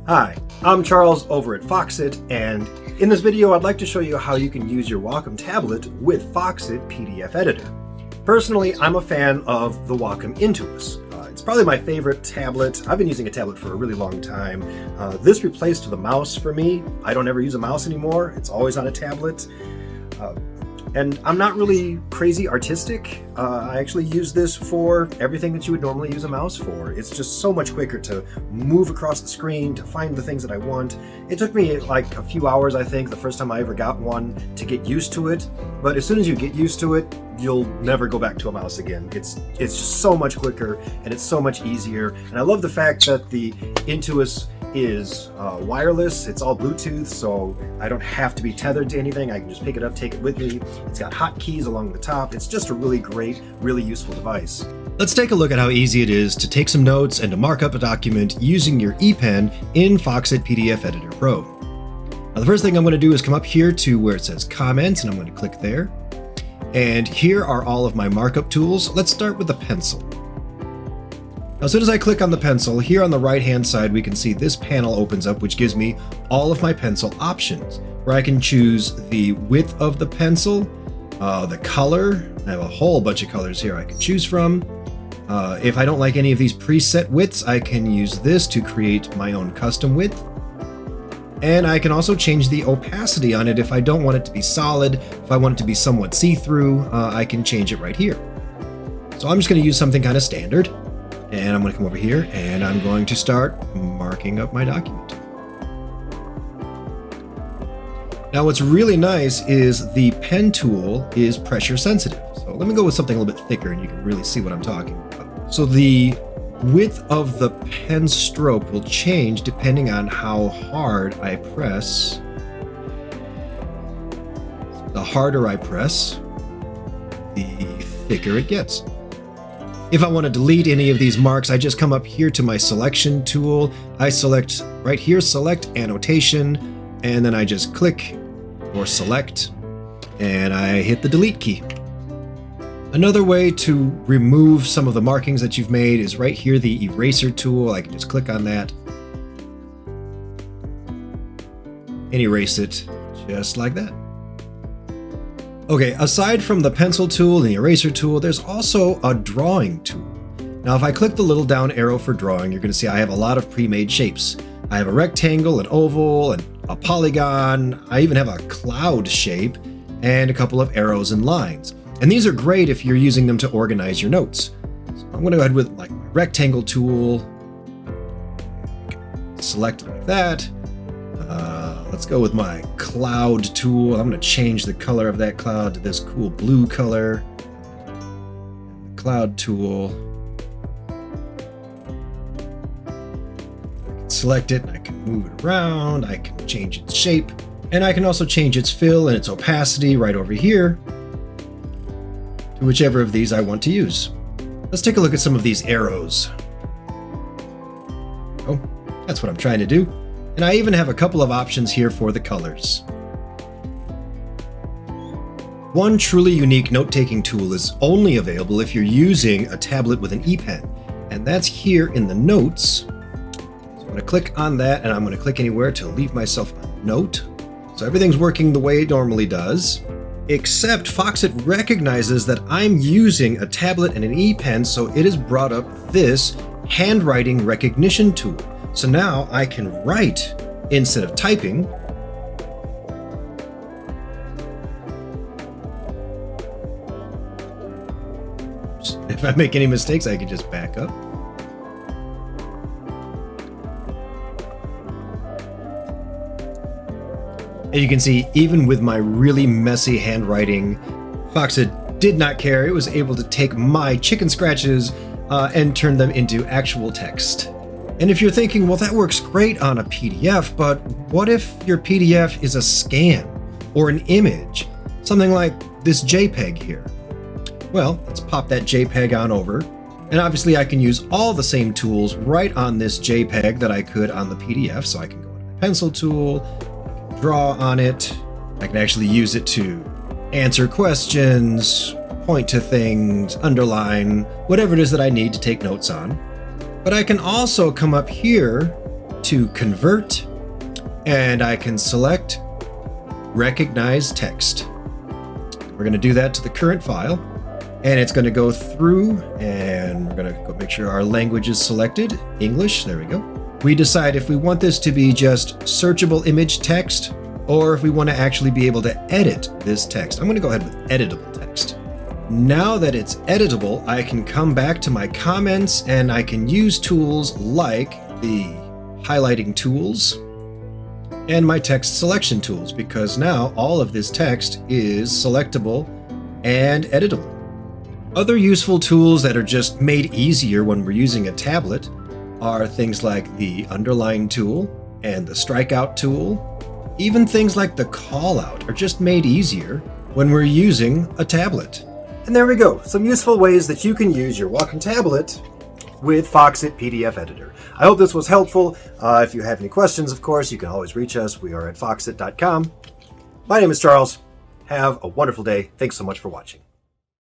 Hi, I'm Charles over at Foxit, and in this video I'd like to show you how you can use your Wacom tablet with Foxit PDF editor. Personally, I'm a fan of the Wacom Intuos. It's probably my favorite tablet. I've been using a tablet for a really long time. This replaced the mouse for me. I don't ever use a mouse anymore. It's always on a tablet. And I'm not really crazy artistic. I actually use this for everything that you would normally use a mouse for. It's just so much quicker to move across the screen, to find the things that I want. It took me like a few hours, I think, the first time I ever got one to get used to it. But as soon as you get used to it, you'll never go back to a mouse again. It's just so much quicker and it's so much easier. And I love the fact that the Intuos is wireless. It's all Bluetooth, so I don't have to be tethered to anything. I can just pick it up, take it with me. It's got hotkeys along the top. It's just a really great, really useful device. Let's take a look at how easy it is to take some notes and to mark up a document using your ePen in Foxit PDF Editor Pro. Now, the first thing I'm going to do is come up here to where it says Comments, and I'm going to click there. And here are all of my markup tools. Let's start with the pencil. Now, as soon as I click on the pencil, here on the right-hand side, we can see this panel opens up, which gives me all of my pencil options, where I can choose the width of the pencil, the color. I have a whole bunch of colors here I can choose from. If I don't like any of these preset widths, I can use this to create my own custom width. And I can also change the opacity on it if I don't want it to be solid. If I want it to be somewhat see-through, I can change it right here. So I'm just going to use something kind of standard. And I'm going to come over here and I'm going to start marking up my document. Now, what's really nice is the pen tool is pressure sensitive. So let me go with something a little bit thicker and you can really see what I'm talking about. So the width of the pen stroke will change depending on how hard I press. The harder I press, the thicker it gets. If I want to delete any of these marks, I just come up here to my selection tool. I select right here, select annotation, and then I just click or select, and I hit the delete key. Another way to remove some of the markings that you've made is right here, the eraser tool. I can just click on that and erase it just like that. Okay, aside from the pencil tool and the eraser tool, there's also a drawing tool. Now, if I click the little down arrow for drawing, you're going to see I have a lot of pre-made shapes. I have a rectangle, an oval, and a polygon. I even have a cloud shape and a couple of arrows and lines. And these are great if you're using them to organize your notes. So I'm going to go ahead with like my rectangle tool. Select like that. Let's go with my cloud tool. I'm going to change the color of that cloud to this cool blue color. Cloud tool. I can select it and I can move it around. I can change its shape. And I can also change its fill and its opacity right over here to whichever of these I want to use. Let's take a look at some of these arrows. Oh, that's what I'm trying to do. And I even have a couple of options here for the colors. One truly unique note-taking tool is only available if you're using a tablet with an ePen, and that's here in the notes. So I'm going to click on that, and I'm going to click anywhere to leave myself a note. So everything's working the way it normally does, except Foxit recognizes that I'm using a tablet and an ePen, so it has brought up this handwriting recognition tool. So now I can write instead of typing. If I make any mistakes, I can just back up. And you can see, even with my really messy handwriting, Foxit did not care. It was able to take my chicken scratches and turn them into actual text. And if you're thinking, well, that works great on a PDF, but what if your PDF is a scan or an image, something like this JPEG here? Well, let's pop that JPEG on over. And obviously I can use all the same tools right on this JPEG that I could on the PDF. So I can go to my pencil tool, I can draw on it. I can actually use it to answer questions, point to things, underline, whatever it is that I need to take notes on. But I can also come up here to convert, and I can select recognize text. We're going to do that to the current file, and it's going to go through, and we're going to go make sure our language is selected, English, there we go. We decide if we want this to be just searchable image text, or if we want to actually be able to edit this text. I'm going to go ahead with editable text. Now that it's editable, I can come back to my comments and I can use tools like the highlighting tools and my text selection tools, because now all of this text is selectable and editable. Other useful tools that are just made easier when we're using a tablet are things like the underline tool and the strikeout tool. Even things like the callout are just made easier when we're using a tablet. And there we go, some useful ways that you can use your Wacom tablet with Foxit PDF Editor. I hope this was helpful. If you have any questions, of course, you can always reach us. We are at foxit.com. My name is Charles. Have a wonderful day. Thanks so much for watching.